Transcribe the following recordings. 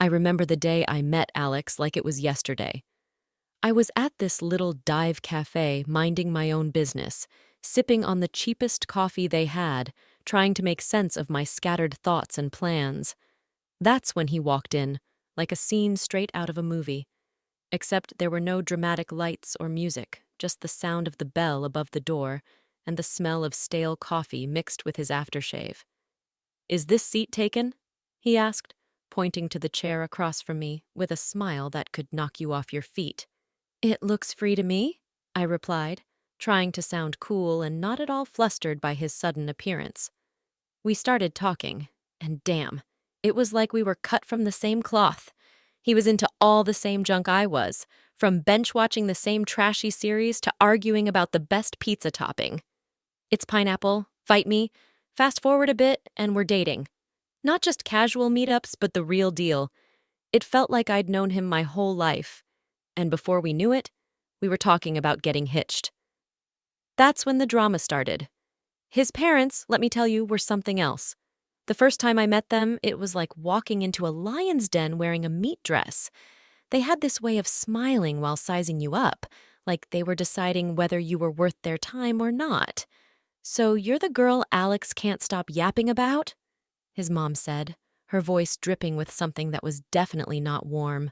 I remember the day I met Alex like it was yesterday. I was at this little dive cafe minding my own business, sipping on the cheapest coffee they had, trying to make sense of my scattered thoughts and plans. That's when he walked in, like a scene straight out of a movie. Except there were no dramatic lights or music, just the sound of the bell above the door and the smell of stale coffee mixed with his aftershave. "Is this seat taken?" he asked, pointing to the chair across from me with a smile that could knock you off your feet. "It looks free to me," I replied, trying to sound cool and not at all flustered by his sudden appearance. We started talking, and damn, it was like we were cut from the same cloth. He was into all the same junk I was, from bench-watching the same trashy series to arguing about the best pizza topping. It's pineapple, fight me, fast forward a bit, and we're dating. Not just casual meetups, but the real deal. It felt like I'd known him my whole life. And before we knew it, we were talking about getting hitched. That's when the drama started. His parents, let me tell you, were something else. The first time I met them, it was like walking into a lion's den wearing a meat dress. They had this way of smiling while sizing you up, like they were deciding whether you were worth their time or not. "So you're the girl Alex can't stop yapping about?" his mom said, her voice dripping with something that was definitely not warm.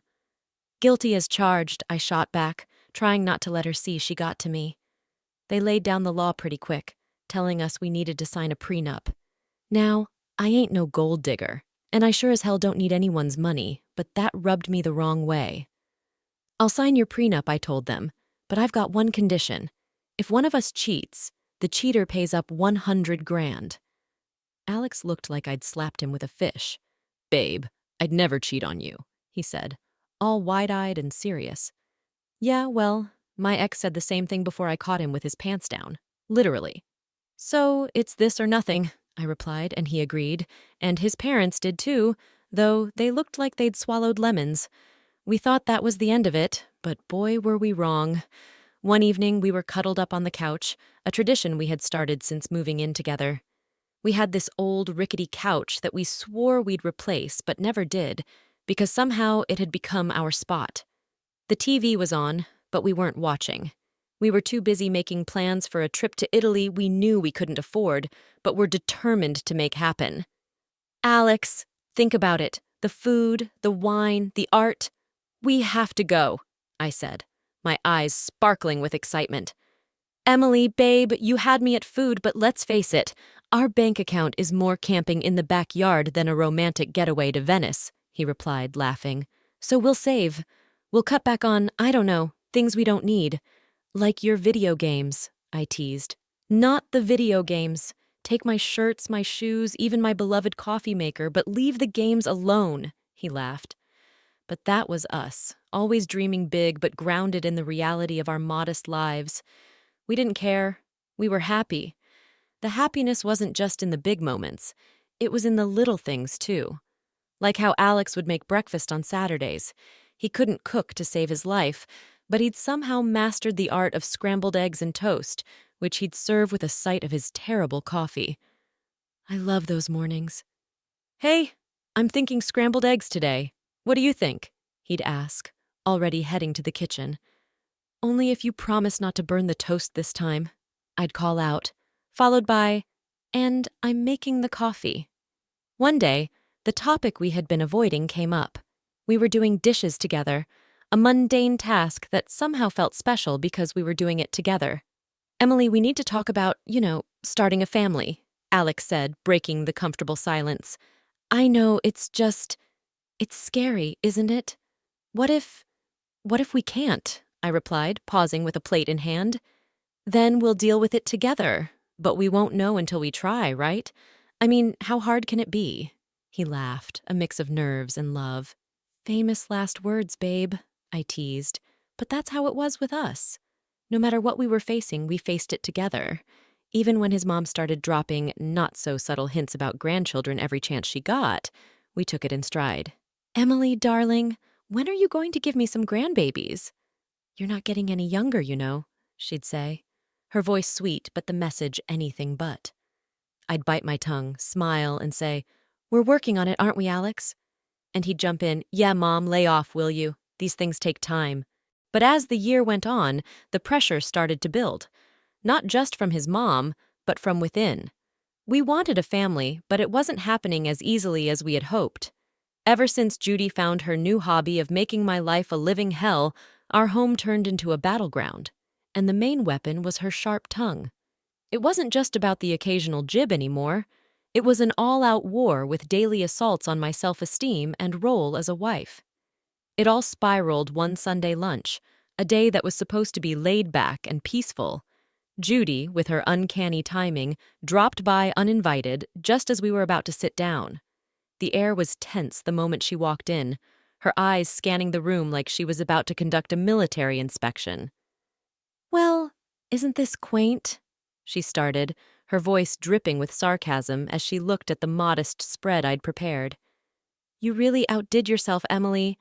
"Guilty as charged," I shot back, trying not to let her see she got to me. They laid down the law pretty quick, telling us we needed to sign a prenup. Now, I ain't no gold digger, and I sure as hell don't need anyone's money, but that rubbed me the wrong way. "I'll sign your prenup," I told them, "but I've got one condition. If one of us cheats, the cheater pays up 100 grand. Alex looked like I'd slapped him with a fish. "Babe, I'd never cheat on you," he said, all wide-eyed and serious. "Yeah, well, my ex said the same thing before I caught him with his pants down. Literally." "So it's this or nothing," I replied, and he agreed. And his parents did too, though they looked like they'd swallowed lemons. We thought that was the end of it, but boy were we wrong. One evening we were cuddled up on the couch, a tradition we had started since moving in together. We had this old rickety couch that we swore we'd replace but never did, because somehow it had become our spot. The TV was on, but we weren't watching. We were too busy making plans for a trip to Italy we knew we couldn't afford, but were determined to make happen. "Alex, think about it. The food, the wine, the art. We have to go," I said, my eyes sparkling with excitement. "Emily, babe, you had me at food, but let's face it, our bank account is more camping in the backyard than a romantic getaway to Venice," he replied, laughing. "So we'll save. We'll cut back on, I don't know, things we don't need. Like your video games," I teased. "Not the video games. Take my shirts, my shoes, even my beloved coffee maker, but leave the games alone," he laughed. But that was us, always dreaming big but grounded in the reality of our modest lives. We didn't care. We were happy. The happiness wasn't just in the big moments. It was in the little things, too. Like how Alex would make breakfast on Saturdays. He couldn't cook to save his life, but he'd somehow mastered the art of scrambled eggs and toast, which he'd serve with a sight of his terrible coffee. I love those mornings. "Hey, I'm thinking scrambled eggs today. What do you think?" he'd ask, already heading to the kitchen. "Only if you promise not to burn the toast this time," I'd call out, followed by, "And I'm making the coffee." One day, the topic we had been avoiding came up. We were doing dishes together, a mundane task that somehow felt special because we were doing it together. "Emily, we need to talk about, starting a family," Alex said, breaking the comfortable silence. "I know, it's scary, isn't it? What if we can't?" I replied, pausing with a plate in hand. "Then we'll deal with it together, but we won't know until we try, right? I mean, how hard can it be?" He laughed, a mix of nerves and love. "Famous last words, babe," I teased. But that's how it was with us. No matter what we were facing, we faced it together. Even when his mom started dropping not-so-subtle hints about grandchildren every chance she got, we took it in stride. "Emily, darling, when are you going to give me some grandbabies?" "You're not getting any younger, she'd say. Her voice sweet, but the message anything but. I'd bite my tongue, smile, and say, "We're working on it, aren't we, Alex?" And he'd jump in, "Yeah, Mom, lay off, will you? These things take time." But as the year went on, the pressure started to build. Not just from his mom, but from within. We wanted a family, but it wasn't happening as easily as we had hoped. Ever since Judy found her new hobby of making my life a living hell, our home turned into a battleground. And the main weapon was her sharp tongue. It wasn't just about the occasional jib anymore. It was an all-out war with daily assaults on my self-esteem and role as a wife. It all spiraled one Sunday lunch, a day that was supposed to be laid back and peaceful. Judy, with her uncanny timing, dropped by uninvited just as we were about to sit down. The air was tense the moment she walked in, her eyes scanning the room like she was about to conduct a military inspection. "Well, isn't this quaint?" she started, her voice dripping with sarcasm as she looked at the modest spread I'd prepared. "You really outdid yourself, Emily.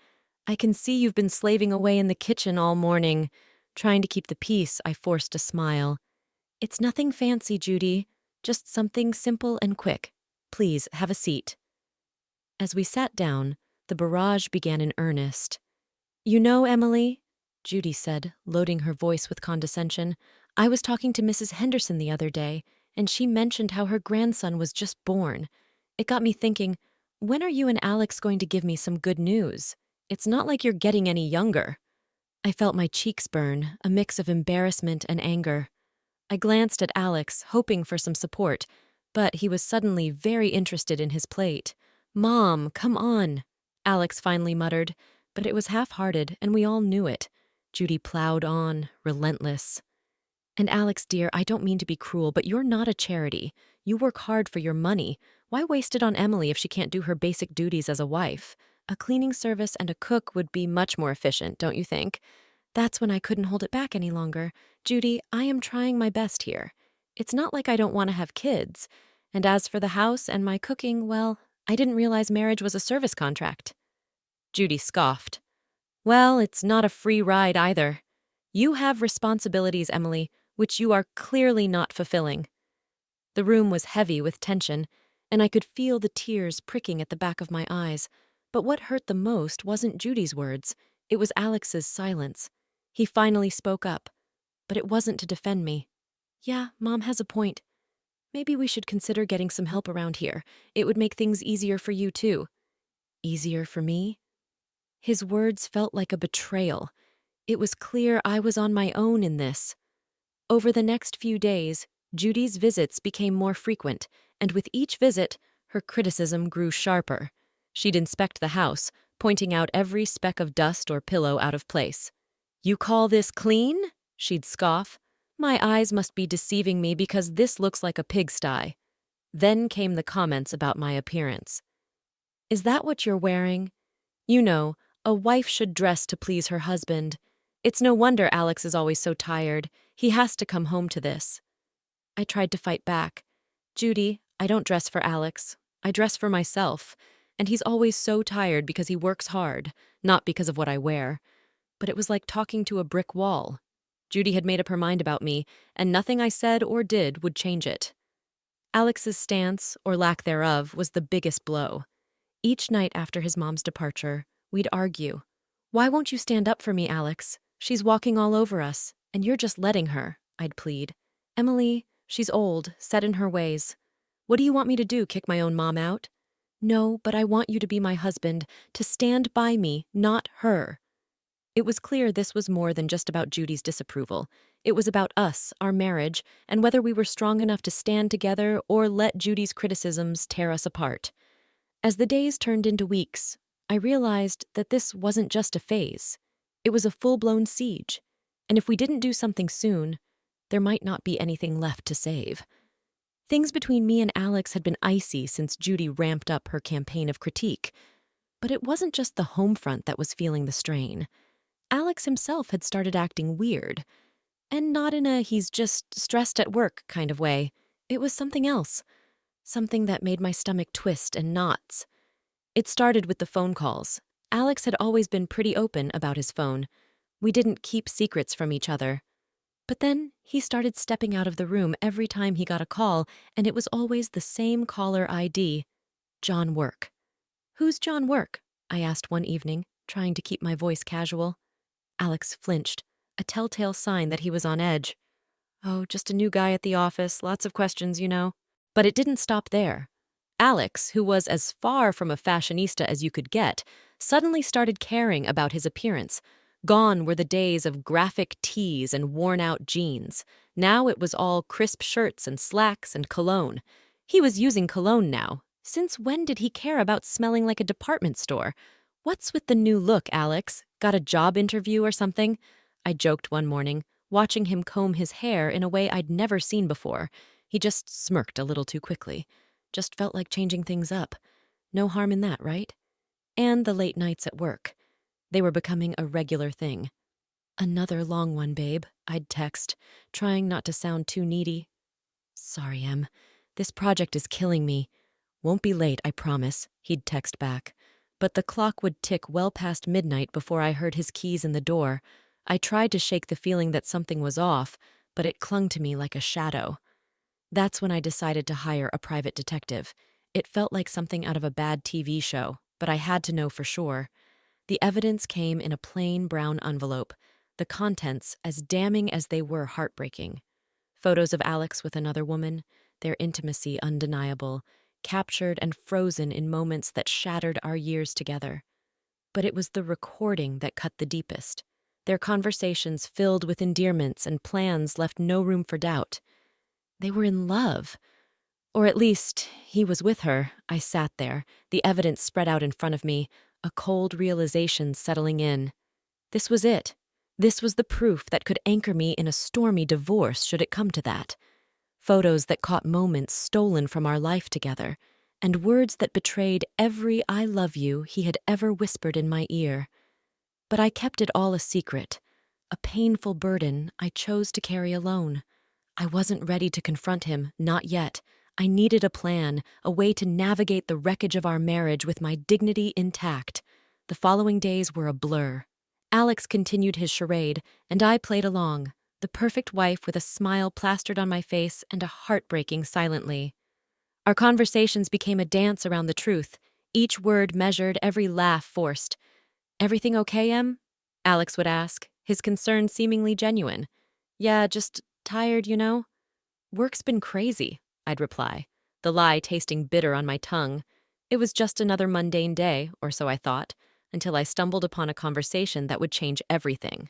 I can see you've been slaving away in the kitchen all morning." Trying to keep the peace, I forced a smile. "It's nothing fancy, Judy. Just something simple and quick. Please, have a seat." As we sat down, the barrage began in earnest. "You know, Emily," Judy said, loading her voice with condescension, "I was talking to Mrs. Henderson the other day, and she mentioned how her grandson was just born. It got me thinking, when are you and Alex going to give me some good news? It's not like you're getting any younger." I felt my cheeks burn, a mix of embarrassment and anger. I glanced at Alex, hoping for some support, but he was suddenly very interested in his plate. "Mom, come on," Alex finally muttered, but it was half-hearted, and we all knew it. Judy plowed on, relentless. "And Alex, dear, I don't mean to be cruel, but you're not a charity. You work hard for your money. Why waste it on Emily if she can't do her basic duties as a wife? A cleaning service and a cook would be much more efficient, don't you think?" That's when I couldn't hold it back any longer. "Judy, I am trying my best here. It's not like I don't want to have kids. And as for the house and my cooking, well, I didn't realize marriage was a service contract." Judy scoffed. "Well, it's not a free ride either. You have responsibilities, Emily, which you are clearly not fulfilling." The room was heavy with tension, and I could feel the tears pricking at the back of my eyes. But what hurt the most wasn't Judy's words. It was Alex's silence. He finally spoke up, but it wasn't to defend me. "Yeah, Mom has a point. Maybe we should consider getting some help around here. It would make things easier for you, too." Easier for me? His words felt like a betrayal. It was clear I was on my own in this. Over the next few days, Judy's visits became more frequent, and with each visit, her criticism grew sharper. She'd inspect the house, pointing out every speck of dust or pillow out of place. "You call this clean?" she'd scoff. "My eyes must be deceiving me because this looks like a pigsty." Then came the comments about my appearance. "Is that what you're wearing? You know, a wife should dress to please her husband. It's no wonder Alex is always so tired. He has to come home to this." I tried to fight back. "Judy, I don't dress for Alex. I dress for myself. And he's always so tired because he works hard, not because of what I wear." But it was like talking to a brick wall. Judy had made up her mind about me, and nothing I said or did would change it. Alex's stance, or lack thereof, was the biggest blow. Each night after his mom's departure, we'd argue. "Why won't you stand up for me, Alex? She's walking all over us, and you're just letting her," I'd plead. "Emily, she's old, set in her ways. What do you want me to do, kick my own mom out?" "No, but I want you to be my husband, to stand by me, not her." It was clear this was more than just about Judy's disapproval. It was about us, our marriage, and whether we were strong enough to stand together or let Judy's criticisms tear us apart. As the days turned into weeks, I realized that this wasn't just a phase. It was a full-blown siege, and if we didn't do something soon, there might not be anything left to save. Things between me and Alex had been icy since Judy ramped up her campaign of critique. But it wasn't just the home front that was feeling the strain. Alex himself had started acting weird, and not in a "he's just stressed at work" kind of way. It was something else, something that made my stomach twist in knots. It started with the phone calls. Alex had always been pretty open about his phone. We didn't keep secrets from each other. But then he started stepping out of the room every time he got a call, and it was always the same caller ID, John Work. "Who's John Work?" I asked one evening, trying to keep my voice casual. Alex flinched, a telltale sign that he was on edge. Oh, just a new guy at the office, lots of questions, you know. But it didn't stop there. Alex, who was as far from a fashionista as you could get, suddenly started caring about his appearance. Gone were the days of graphic tees and worn-out jeans. Now it was all crisp shirts and slacks and cologne. He was using cologne now. Since when did he care about smelling like a department store? What's with the new look, Alex? Got a job interview or something? I joked one morning, watching him comb his hair in a way I'd never seen before. He just smirked a little too quickly. Just felt like changing things up. No harm in that, right? And the late nights at work. They were becoming a regular thing. Another long one, babe, I'd text, trying not to sound too needy. Sorry, Em. This project is killing me. Won't be late, I promise, he'd text back. But the clock would tick well past midnight before I heard his keys in the door. I tried to shake the feeling that something was off, but it clung to me like a shadow. That's when I decided to hire a private detective. It felt like something out of a bad TV show, but I had to know for sure. The evidence came in a plain brown envelope, the contents as damning as they were heartbreaking. Photos of Alex with another woman, their intimacy undeniable, captured and frozen in moments that shattered our years together. But it was the recording that cut the deepest. Their conversations filled with endearments and plans left no room for doubt. They were in love. Or at least, he was with her. I sat there, the evidence spread out in front of me, a cold realization settling in. This was it. This was the proof that could anchor me in a stormy divorce should it come to that. Photos that caught moments stolen from our life together, and words that betrayed every "I love you" he had ever whispered in my ear. But I kept it all a secret, a painful burden I chose to carry alone. I wasn't ready to confront him, not yet. I needed a plan, a way to navigate the wreckage of our marriage with my dignity intact. The following days were a blur. Alex continued his charade, and I played along, the perfect wife with a smile plastered on my face and a heartbreaking silently. Our conversations became a dance around the truth, each word measured, every laugh forced. "Everything okay, Em?" Alex would ask, his concern seemingly genuine. "Yeah, just tired, you know." "Work's been crazy," I'd reply, the lie tasting bitter on my tongue. It was just another mundane day, or so I thought, until I stumbled upon a conversation that would change everything.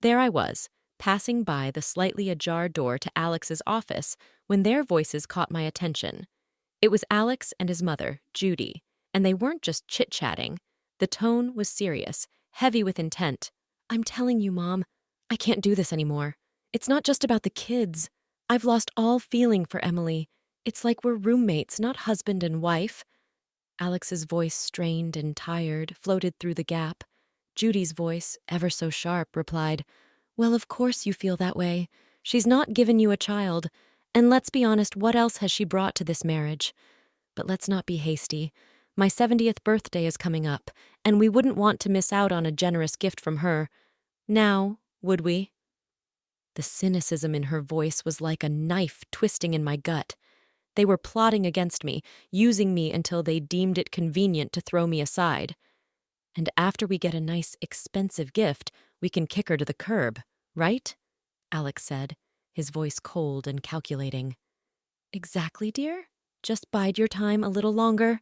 There I was, passing by the slightly ajar door to Alex's office when their voices caught my attention. It was Alex and his mother, Judy, and they weren't just chit-chatting. The tone was serious, heavy with intent. "I'm telling you, Mom, I can't do this anymore. It's not just about the kids. I've lost all feeling for Emily. It's like we're roommates, not husband and wife." Alex's voice, strained and tired, floated through the gap. Judy's voice, ever so sharp, replied, "Well, of course you feel that way. She's not given you a child. And let's be honest, what else has she brought to this marriage? But let's not be hasty. My 70th birthday is coming up, and we wouldn't want to miss out on a generous gift from her. Now, would we?" The cynicism in her voice was like a knife twisting in my gut. They were plotting against me, using me until they deemed it convenient to throw me aside. "And after we get a nice, expensive gift, we can kick her to the curb, right?" Alex said, his voice cold and calculating. "Exactly, dear. Just bide your time a little longer,"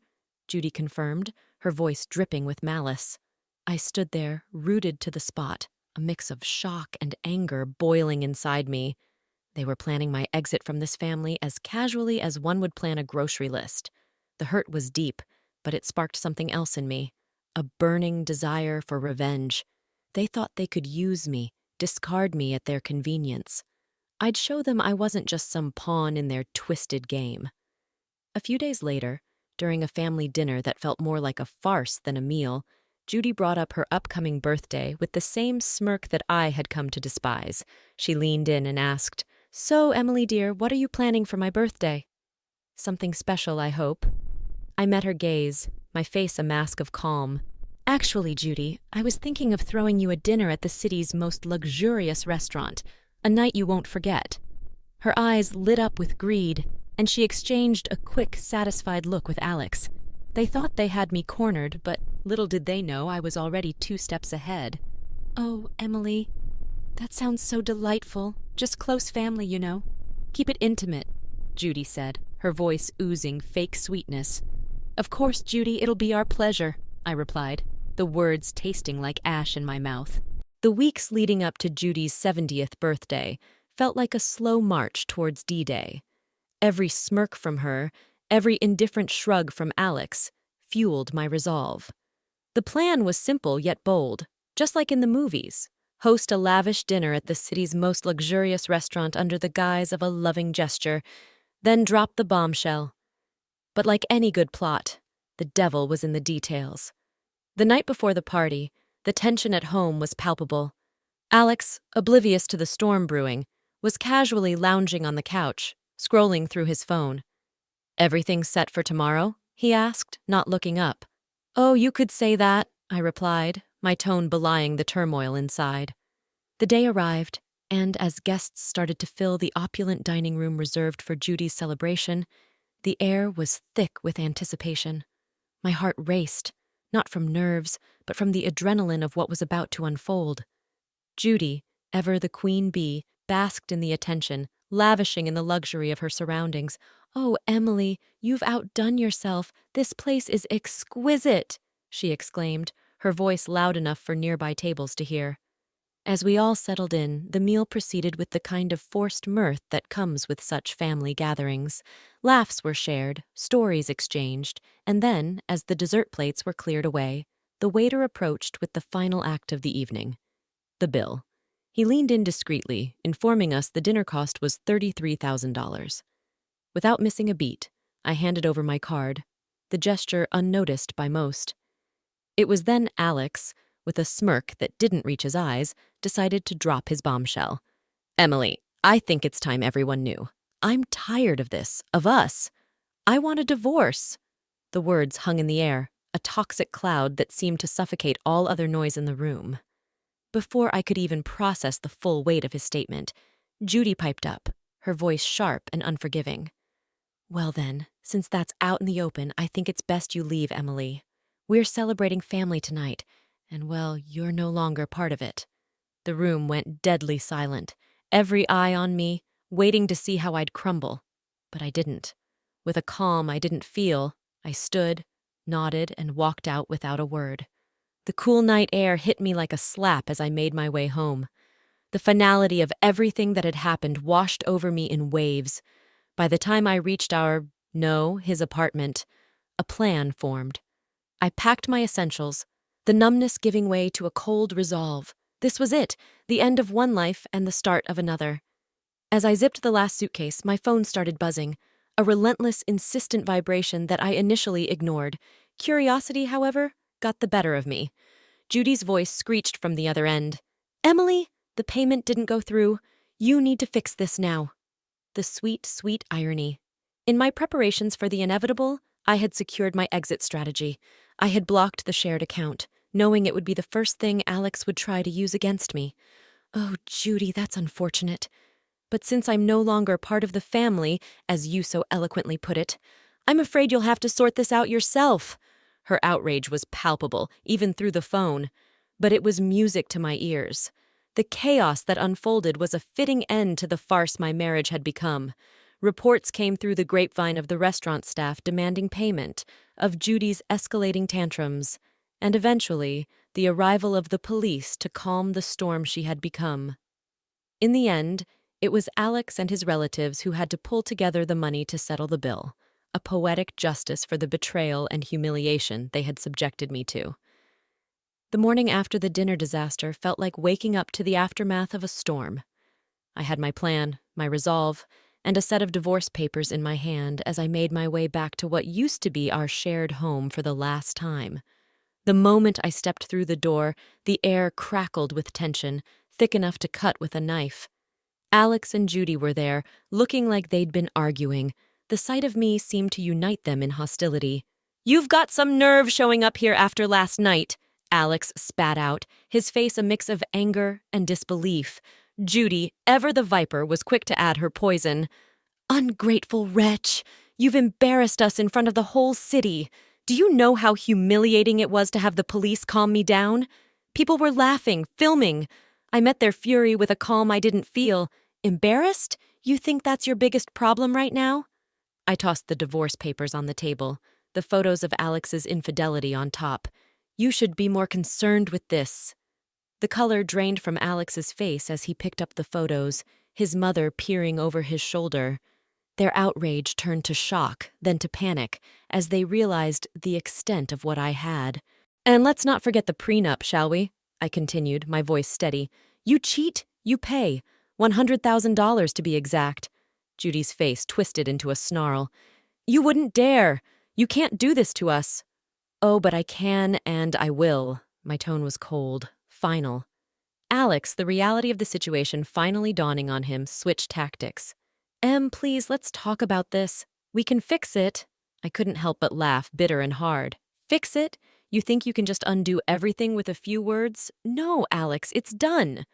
Judy confirmed, her voice dripping with malice. I stood there, rooted to the spot, a mix of shock and anger boiling inside me. They were planning my exit from this family as casually as one would plan a grocery list. The hurt was deep, but it sparked something else in me, a burning desire for revenge. They thought they could use me, discard me at their convenience. I'd show them I wasn't just some pawn in their twisted game. A few days later, during a family dinner that felt more like a farce than a meal, Judy brought up her upcoming birthday with the same smirk that I had come to despise. She leaned in and asked, "So, Emily dear, what are you planning for my birthday?" "Something special, I hope." I met her gaze, my face a mask of calm. "Actually, Judy, I was thinking of throwing you a dinner at the city's most luxurious restaurant, a night you won't forget." Her eyes lit up with greed, and she exchanged a quick, satisfied look with Alex. They thought they had me cornered, but Little did they know I was already 2 steps ahead. "Oh, Emily, that sounds so delightful. Just close family, you know. Keep it intimate," Judy said, her voice oozing fake sweetness. "Of course, Judy, it'll be our pleasure," I replied, the words tasting like ash in my mouth. The weeks leading up to Judy's 70th birthday felt like a slow march towards D-Day. Every smirk from her, every indifferent shrug from Alex, fueled my resolve. The plan was simple yet bold, just like in the movies. Host a lavish dinner at the city's most luxurious restaurant under the guise of a loving gesture, then drop the bombshell. But like any good plot, the devil was in the details. The night before the party, the tension at home was palpable. Alex, oblivious to the storm brewing, was casually lounging on the couch, scrolling through his phone. "Everything set for tomorrow?" he asked, not looking up. "Oh, you could say that," I replied, my tone belying the turmoil inside. The day arrived, and as guests started to fill the opulent dining room reserved for Judy's celebration, the air was thick with anticipation. My heart raced, not from nerves, but from the adrenaline of what was about to unfold. Judy, ever the queen bee, basked in the attention, lavishing in the luxury of her surroundings. "Oh, Emily, you've outdone yourself. This place is exquisite," she exclaimed, her voice loud enough for nearby tables to hear. As we all settled in, the meal proceeded with the kind of forced mirth that comes with such family gatherings. Laughs were shared, stories exchanged, and then, as the dessert plates were cleared away, the waiter approached with the final act of the evening: the bill. He leaned in discreetly, informing us the dinner cost was $33,000. Without missing a beat, I handed over my card, the gesture unnoticed by most. It was then Alex, with a smirk that didn't reach his eyes, decided to drop his bombshell. "Emily, I think it's time everyone knew. I'm tired of this, of us. I want a divorce." The words hung in the air, a toxic cloud that seemed to suffocate all other noise in the room. Before I could even process the full weight of his statement, Judy piped up, her voice sharp and unforgiving. "Well then, since that's out in the open, I think it's best you leave, Emily. We're celebrating family tonight, and well, you're no longer part of it." The room went deadly silent, every eye on me, waiting to see how I'd crumble. But I didn't. With a calm I didn't feel, I stood, nodded, and walked out without a word. The cool night air hit me like a slap as I made my way home. The finality of everything that had happened washed over me in waves. By the time I reached his apartment, a plan formed. I packed my essentials, the numbness giving way to a cold resolve. This was it, the end of one life and the start of another. As I zipped the last suitcase, my phone started buzzing, a relentless, insistent vibration that I initially ignored. Curiosity, however, got the better of me. Judy's voice screeched from the other end. "Emily, the payment didn't go through. You need to fix this now." The sweet, sweet irony. In my preparations for the inevitable, I had secured my exit strategy. I had blocked the shared account, knowing it would be the first thing Alex would try to use against me. "Oh, Judy, that's unfortunate. But since I'm no longer part of the family, as you so eloquently put it, I'm afraid you'll have to sort this out yourself." Her outrage was palpable, even through the phone, but it was music to my ears. The chaos that unfolded was a fitting end to the farce my marriage had become. Reports came through the grapevine of the restaurant staff demanding payment, of Judy's escalating tantrums, and eventually the arrival of the police to calm the storm she had become. In the end, it was Alex and his relatives who had to pull together the money to settle the bill, a poetic justice for the betrayal and humiliation they had subjected me to. The morning after the dinner disaster felt like waking up to the aftermath of a storm. I had my plan, my resolve, and a set of divorce papers in my hand as I made my way back to what used to be our shared home for the last time. The moment I stepped through the door, the air crackled with tension, thick enough to cut with a knife. Alex and Judy were there, looking like they'd been arguing. The sight of me seemed to unite them in hostility. "You've got some nerve showing up here after last night," Alex spat out, his face a mix of anger and disbelief. Judy, ever the viper, was quick to add her poison. "Ungrateful wretch! You've embarrassed us in front of the whole city. Do you know how humiliating it was to have the police calm me down? People were laughing, filming. I met their fury with a calm I didn't feel. Embarrassed? You think that's your biggest problem right now? I tossed the divorce papers on the table, the photos of Alex's infidelity on top. You should be more concerned with this. The color drained from Alex's face as he picked up the photos, his mother peering over his shoulder. Their outrage turned to shock, then to panic, as they realized the extent of what I had. And let's not forget the prenup, shall we? I continued, my voice steady. You cheat, you pay. $100,000 to be exact. Judy's face twisted into a snarl. You wouldn't dare. You can't do this to us. Oh, but I can and I will. My tone was cold, final. Alex, the reality of the situation finally dawning on him, switched tactics. Please, let's talk about this. We can fix it. I couldn't help but laugh, bitter and hard. Fix it? You think you can just undo everything with a few words? No, Alex, it's done.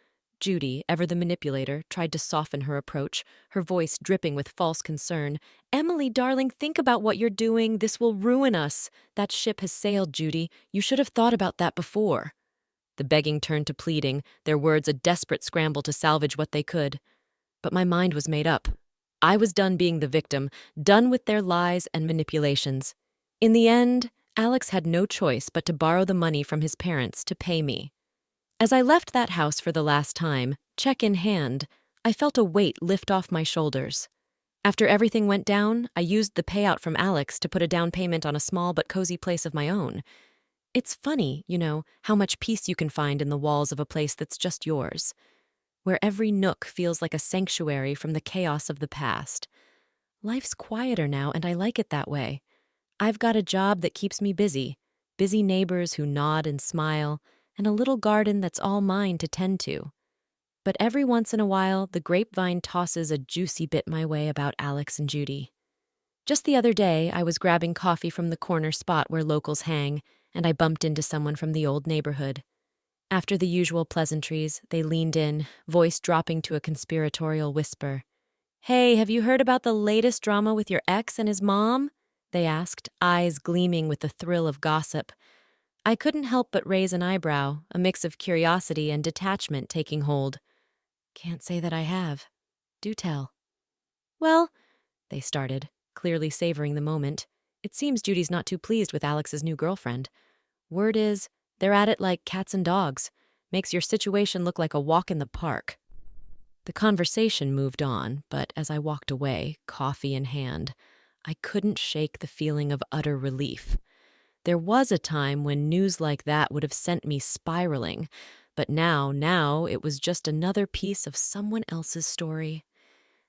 Judy, ever the manipulator, tried to soften her approach, her voice dripping with false concern. Emily, darling, think about what you're doing. This will ruin us. That ship has sailed, Judy. You should have thought about that before. The begging turned to pleading, their words a desperate scramble to salvage what they could. But my mind was made up. I was done being the victim, done with their lies and manipulations. In the end, Alex had no choice but to borrow the money from his parents to pay me. As I left that house for the last time, check in hand, I felt a weight lift off my shoulders. After everything went down, I used the payout from Alex to put a down payment on a small but cozy place of my own. It's funny, how much peace you can find in the walls of a place that's just yours, where every nook feels like a sanctuary from the chaos of the past. Life's quieter now, and I like it that way. I've got a job that keeps me busy neighbors who nod and smile, and a little garden that's all mine to tend to. But every once in a while, the grapevine tosses a juicy bit my way about Alex and Judy. Just the other day, I was grabbing coffee from the corner spot where locals hang, and I bumped into someone from the old neighborhood. After the usual pleasantries, they leaned in, voice dropping to a conspiratorial whisper. Hey, have you heard about the latest drama with your ex and his mom? They asked, eyes gleaming with the thrill of gossip. I couldn't help but raise an eyebrow, a mix of curiosity and detachment taking hold. Can't say that I have. Do tell. Well, they started, clearly savoring the moment. It seems Judy's not too pleased with Alex's new girlfriend. Word is, they're at it like cats and dogs. Makes your situation look like a walk in the park. The conversation moved on, but as I walked away, coffee in hand, I couldn't shake the feeling of utter relief. There was a time when news like that would have sent me spiraling, but now it was just another piece of someone else's story.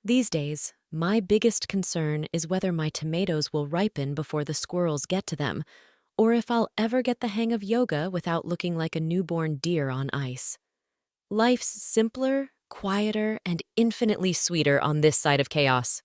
These days, my biggest concern is whether my tomatoes will ripen before the squirrels get to them, or if I'll ever get the hang of yoga without looking like a newborn deer on ice. Life's simpler, quieter, and infinitely sweeter on this side of chaos.